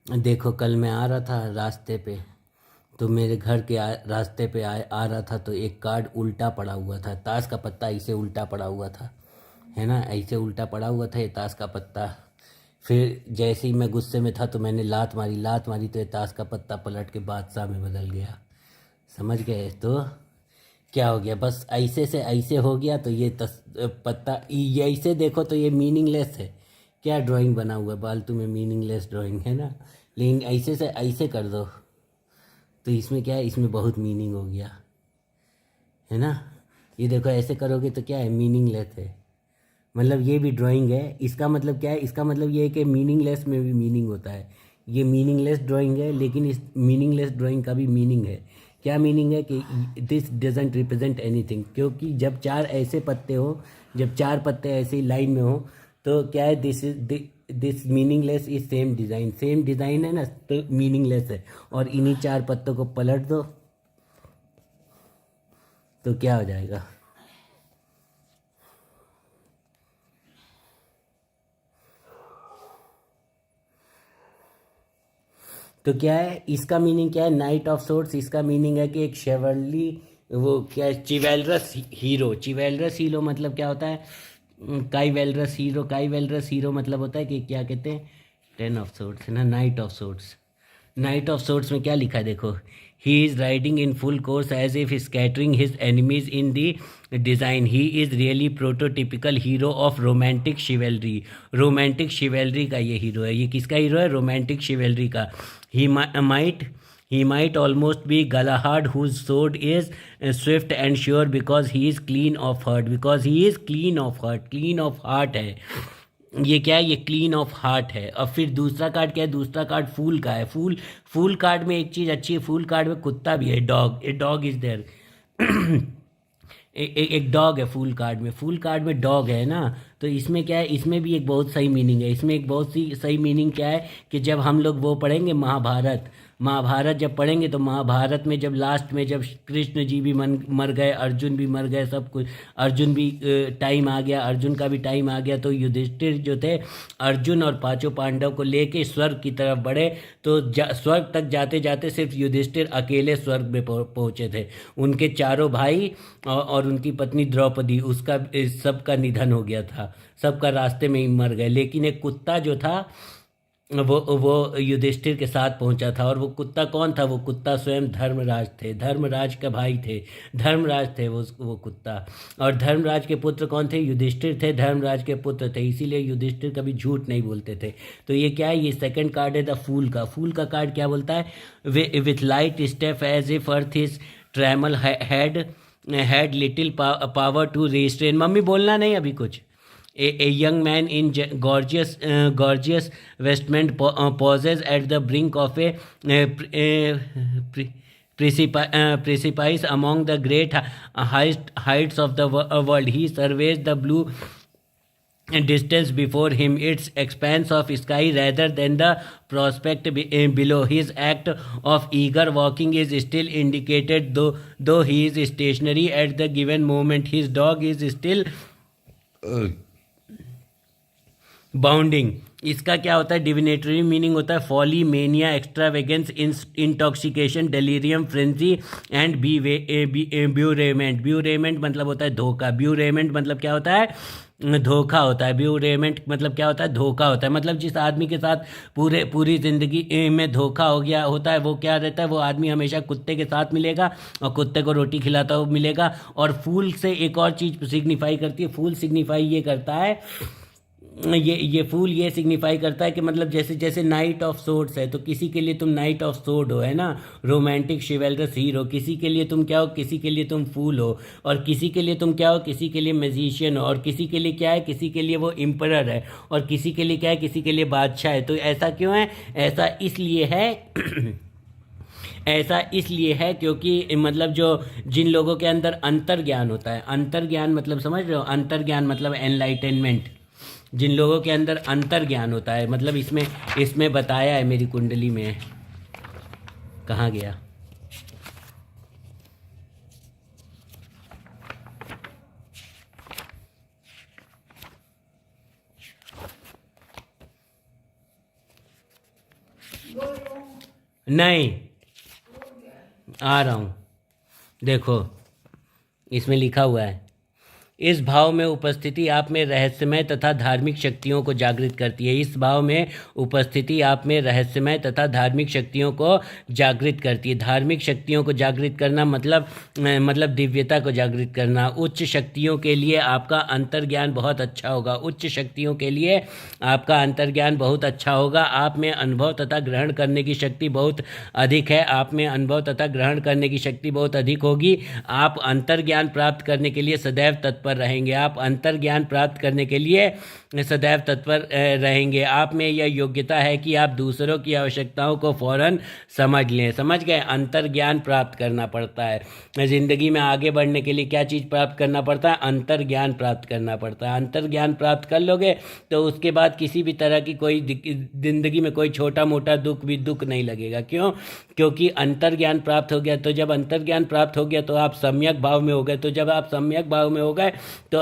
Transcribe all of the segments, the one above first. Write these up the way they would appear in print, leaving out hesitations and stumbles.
देखो, कल मैं आ रहा था रास्ते पे, तो मेरे घर के रास्ते पे आ रहा था, तो एक कार्ड उल्टा पड़ा हुआ था। ताश का पत्ता ऐसे उल्टा पड़ा हुआ था, है ना, ऐसे उल्टा पड़ा हुआ था ये ताश का पत्ता। फिर जैसे ही मैं गुस्से में था तो मैंने लात मारी तो ये ताश का पत्ता पलट के बादशाह में बदल गया। समझ गए? तो क्या हो गया, बस ऐसे से ऐसे हो गया, तो ये पत्ता ये ऐसे देखो तो ये मीनिंगलेस है। क्या ड्राइंग बना हुआ है फालतू में, मीनिंगलेस ड्राइंग है ना। लेकिन ऐसे से ऐसे कर दो तो इसमें क्या है, इसमें बहुत मीनिंग हो गया, है ना। ये देखो, ऐसे करोगे तो क्या है, मीनिंगलेस है। मतलब ये भी ड्राइंग है, इसका मतलब क्या है, इसका मतलब ये है कि मीनिंगलेस में भी मीनिंग होता है। ये मीनिंगलेस ड्राइंग है, लेकिन इस मीनिंगलेस ड्राइंग का भी मीनिंग है। क्या मीनिंग है कि दिस डजेंट रिप्रेजेंट एनीथिंग, क्योंकि जब चार ऐसे पत्ते हो, जब चार पत्ते ऐसे लाइन में हो, तो क्या है, this meaningless is same design है ना, तो मीनिंगलेस है। और इन्हीं चार पत्तों को पलट दो तो क्या हो जाएगा। तो क्या है, इसका मीनिंग क्या है, नाइट ऑफ सोर्ट्स। इसका मीनिंग है कि एक शेवरली, वो क्या है, चिवेलरस हीरो। चिवेलरस हीरो मतलब क्या होता है, काइवेलरस हीरो। काइवेलरस हीरो मतलब होता है कि क्या कहते हैं, टेन ऑफ सोर्ट्स है ना, knight of swords. Knight of swords में क्या लिखा है देखो, he is riding in full course as if scattering his enemies in the design. He is really prototypical hero of romantic chivalry. Romantic chivalry का ये hero है। ये किसका हीरो है, रोमांटिक शिवेलरी का। He might he might almost be Galahad, whose sword is swift and sure because he is clean of heart, because he is clean of heart, clean of heart है ये। क्या है, ये clean of heart है। और फिर दूसरा card क्या है, दूसरा कार्ड फूल का है। फूल, फूल कार्ड में एक चीज़ अच्छी है, फूल कार्ड में कुत्ता भी है, dog, a dog is there. एक डॉग है फूल कार्ड में, फूल कार्ड में डॉग है ना। तो इसमें क्या है, इसमें भी एक बहुत सही मीनिंग है। इसमें एक बहुत सी सही मीनिंग क्या है कि जब हम लोग वो पढ़ेंगे महाभारत, महाभारत जब पढ़ेंगे तो महाभारत में जब लास्ट में जब कृष्ण जी भी मर गए, अर्जुन भी मर गए, सब कुछ, अर्जुन भी टाइम आ गया, अर्जुन का भी टाइम आ गया, तो युधिष्ठिर जो थे, अर्जुन और पांचों पांडव को लेके स्वर्ग की तरफ बढ़े। तो स्वर्ग तक जाते जाते सिर्फ युधिष्ठिर अकेले स्वर्ग में पहुंचे थे। उनके चारों भाई और उनकी पत्नी द्रौपदी, उसका सबका निधन हो गया था, सबका रास्ते में ही मर गए। लेकिन एक कुत्ता जो था, वो युधिष्ठिर के साथ पहुंचा था। और वो कुत्ता कौन था, वो कुत्ता स्वयं धर्मराज थे, धर्मराज का भाई थे, धर्मराज थे वो कुत्ता। और धर्मराज के पुत्र कौन थे, युधिष्ठिर थे, धर्मराज के पुत्र थे, इसीलिए युधिष्ठिर कभी झूठ नहीं बोलते थे। तो ये क्या है, ये सेकंड कार्ड है द फूल का। फूल का कार्ड क्या बोलता है, with light step as if earth is trammel had little power to restrain। Mummy बोलना नहीं अभी कुछ। A young man in gorgeous vestment pauses at the brink of a precipice among the great heights of the world. He surveys the blue distance before him, its expanse of sky rather than the prospect below. His act of eager walking is still indicated, though he is stationary at the given moment. His dog is still bounding. इसका क्या होता है, divinatory meaning होता है folly, mania, extravagance, intoxication, delirium, frenzy and bewrayment. Bewrayment मतलब होता है धोखा। ब्यूरेमेंट मतलब क्या होता है, धोखा होता है। ब्यूरेमेंट मतलब क्या होता है, धोखा होता है। मतलब जिस आदमी के साथ पूरी ज़िंदगी में धोखा हो गया होता है, वो क्या रहता है, वो आदमी हमेशा कुत्ते के साथ मिलेगा और कुत्ते को रोटी खिलाता हुआ मिलेगा। और फूल से एक और चीज़ सिग्निफाई करती है, फूल सिग्निफाई ये करता है, ये फूल ये सिग्निफाई करता है कि मतलब जैसे जैसे नाइट ऑफ सोर्ड्स है, तो किसी के लिए तुम नाइट ऑफ सोर्ड हो, है ना, रोमांटिक शिवेलरस हीरो। किसी के लिए तुम क्या हो, किसी के लिए तुम फूल हो। और किसी के लिए तुम क्या हो, किसी के लिए मैजिशियन हो। और किसी के लिए क्या है, किसी के लिए वो इम्परर है। और किसी के लिए क्या है, किसी के लिए बादशाह है। तो ऐसा क्यों है, ऐसा इसलिए है ऐसा इसलिए है क्योंकि मतलब जो जिन लोगों के अंदर अंतर ज्ञान होता है, अंतर ज्ञान मतलब समझ रहे हो, अंतर ज्ञान मतलब एनलाइटनमेंट। जिन लोगों के अंदर अंतर ज्ञान होता है, मतलब इसमें इसमें बताया है मेरी कुंडली में, कहाँ गया, नहीं, आ रहा हूँ। देखो, इसमें लिखा हुआ है, इस भाव में उपस्थिति आप में रहस्यमय तथा धार्मिक शक्तियों को जागृत करती है। इस भाव में उपस्थिति आप में रहस्यमय तथा धार्मिक शक्तियों को जागृत करती है। धार्मिक शक्तियों को जागृत करना मतलब दिव्यता को जागृत करना। उच्च शक्तियों के लिए आपका अंतर्ज्ञान बहुत अच्छा होगा। उच्च शक्तियों के लिए आपका अंतर्ज्ञान बहुत अच्छा होगा। आप में अनुभव तथा ग्रहण करने की शक्ति बहुत अधिक है। आप में अनुभव तथा ग्रहण करने की शक्ति बहुत अधिक होगी। आप अंतर्ज्ञान प्राप्त करने के लिए सदैव तत्पर रहेंगे। आप अंतर्ज्ञान प्राप्त करने के लिए सदैव तत्पर रहेंगे। आप में यह योग्यता है कि आप दूसरों की आवश्यकताओं को फौरन समझ लें। समझ गए? अंतर्ज्ञान प्राप्त करना पड़ता है। ज़िंदगी में आगे बढ़ने के लिए क्या चीज़ प्राप्त करना पड़ता है? अंतर्ज्ञान प्राप्त करना पड़ता है। अंतर्ज्ञान प्राप्त कर लोगे तो उसके बाद किसी भी तरह की कोई ज़िंदगी में कोई छोटा मोटा दुख भी दुख नहीं लगेगा। क्यों? क्योंकि अंतर्ज्ञान प्राप्त हो गया। तो जब अंतर्ज्ञान प्राप्त हो गया तो आप सम्यक भाव में हो गए। तो जब आप सम्यक भाव में हो गए तो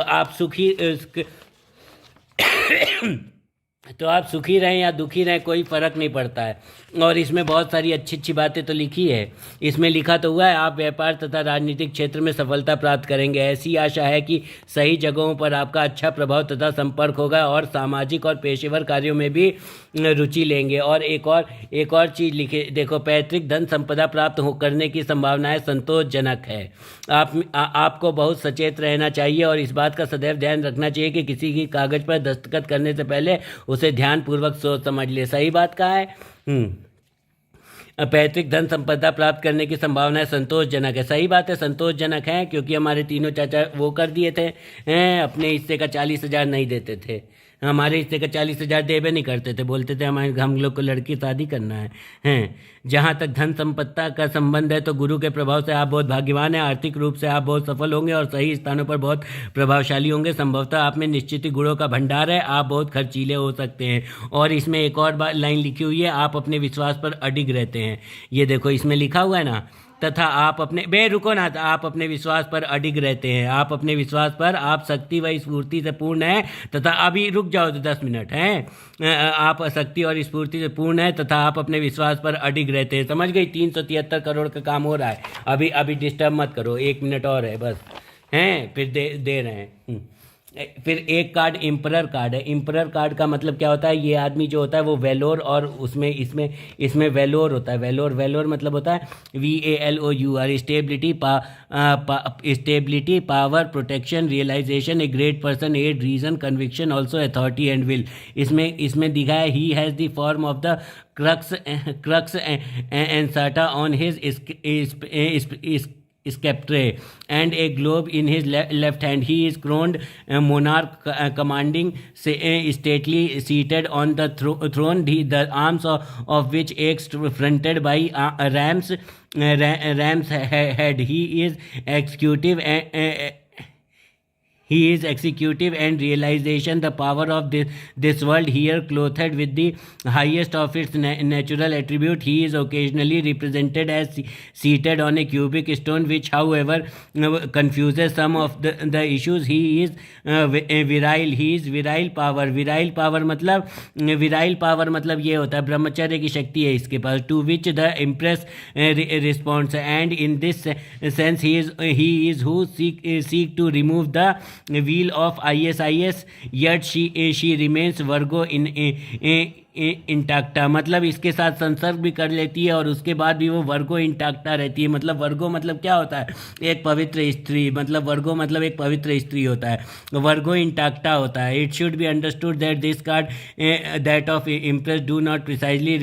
आप सुखी रहें या दुखी रहें, कोई फ़र्क नहीं पड़ता है। और इसमें बहुत सारी अच्छी अच्छी बातें तो लिखी है। इसमें लिखा तो हुआ है, आप व्यापार तथा राजनीतिक क्षेत्र में सफलता प्राप्त करेंगे। ऐसी आशा है कि सही जगहों पर आपका अच्छा प्रभाव तथा संपर्क होगा और सामाजिक और पेशेवर कार्यों में भी रुचि लेंगे। और एक और चीज़ लिखे, देखो, पैतृक धन संपदा प्राप्त करने की संभावनाएं संतोषजनक है। आपको बहुत सचेत रहना चाहिए और इस बात का सदैव ध्यान रखना चाहिए कि किसी की कागज़ पर दस्तखत करने से पहले उसे ध्यानपूर्वक सोच समझ ले। सही बात कहा है। पैतृक धन संपदा प्राप्त करने की संभावना संतोषजनक है। सही बात है, संतोषजनक है, क्योंकि हमारे तीनों चाचा वो कर दिए थे, अपने हिस्से का 40,000 नहीं देते थे। हमारे हिस्से का 40,000 देवे नहीं करते थे, बोलते थे हम लोग को लड़की शादी करना है। जहाँ तक धन संपत्ता का संबंध है तो गुरु के प्रभाव से आप बहुत भाग्यवान हैं। आर्थिक रूप से आप बहुत सफल होंगे और सही स्थानों पर बहुत प्रभावशाली होंगे। संभवतः आप में निश्चित ही गुणों का भंडार है। आप बहुत खर्चीले हो सकते हैं। और इसमें एक और लाइन लिखी हुई है, आप अपने विश्वास पर अडिग रहते हैं। ये देखो, इसमें लिखा हुआ है ना, तथा आप रुको ना, आप अपने विश्वास पर अडिग रहते हैं। आप अपने विश्वास पर, आप शक्ति व स्फूर्ति से पूर्ण है तथा अभी रुक जाओ तो 10 मिनट हैं। आप शक्ति और स्फूर्ति से पूर्ण है तथा आप अपने विश्वास पर अडिग रहते हैं। समझ गई? 373 करोड़ का काम हो रहा है। अभी डिस्टर्ब मत करो, 1 मिनट और है बस, हैं, फिर दे रहे हैं। फिर एक कार्ड इम्परर कार्ड है। इम्परर कार्ड का मतलब क्या होता है? ये आदमी जो होता है वो वेलोर, और इसमें वेलोर होता है। वेलोर मतलब होता है VALOUR, stability, power, protection, realization, a great person, aid, reason, conviction, also authority and will. इसमें दिखा है, he has the form of the crux ansata on his sceptre and a globe in his left hand. He is crowned monarch, commanding, stately, seated on the throne, the arms of which axe fronted by ram's head. He is executive and realization, the power of this world, here clothed with the highest of its natural attribute. He is occasionally represented as seated on a cubic stone, which however confuses some of the issues. He is virile. He is virile power. Virile power मतलब ये होता है, ब्रह्मचर्य की शक्ति है इसके पास, to which the empress responds, and in this sense he is who seek to remove the wheel of ISIS, yet she remains Virgo in इंटैक्टा। मतलब इसके साथ संसर्ग भी कर लेती है और उसके बाद भी वो वर्गो इंटैक्टा रहती है। मतलब वर्गो मतलब क्या होता है? एक पवित्र स्त्री। मतलब वर्गो मतलब एक पवित्र स्त्री होता है, वर्गो इंटैक्टा होता है। It should be understood that this card that of impress do not precisely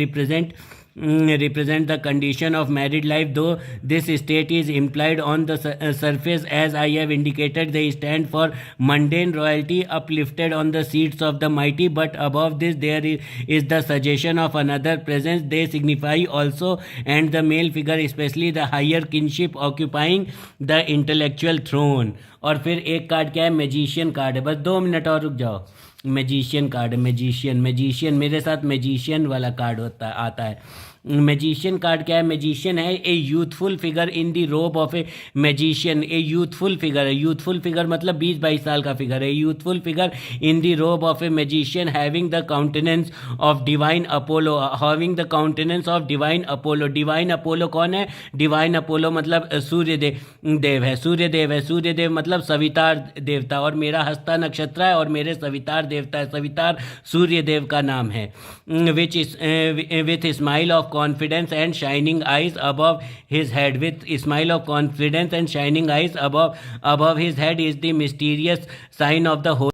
represent the condition of married life, though this state is implied on the surface. As I have indicated, they stand for mundane royalty uplifted on the seats of the mighty, but above this there is the suggestion of another presence. They signify also, and the male figure especially, the higher kinship occupying the intellectual throne. और फिर एक card क्या है? Magician card है। बस 2 minute और रुक जाओ। मैजिशियन कार्ड, मैजिशियन मेरे साथ मैजिशियन वाला कार्ड आता है। मैजिशियन कार्ड क्या है? मैजिशियन है a youthful figure in the robe of a magician. A youthful figure है, यूथफुल फिगर मतलब 20-22 साल का फिगर है। Youthful figure in the robe of a magician having the countenance of divine Apollo, having the countenance of divine Apollo. Divine Apollo कौन है? Divine Apollo मतलब सूर्य देव है, सूर्य देव है। सूर्य देव मतलब सवितार देवता, और मेरा हस्ता नक्षत्र है और मेरे सवितार देवता है, सवितार सूर्य देव का नाम है। Which is with smile of confidence and shining eyes above his head, with smile of confidence and shining eyes above his head is the mysterious sign of the Holy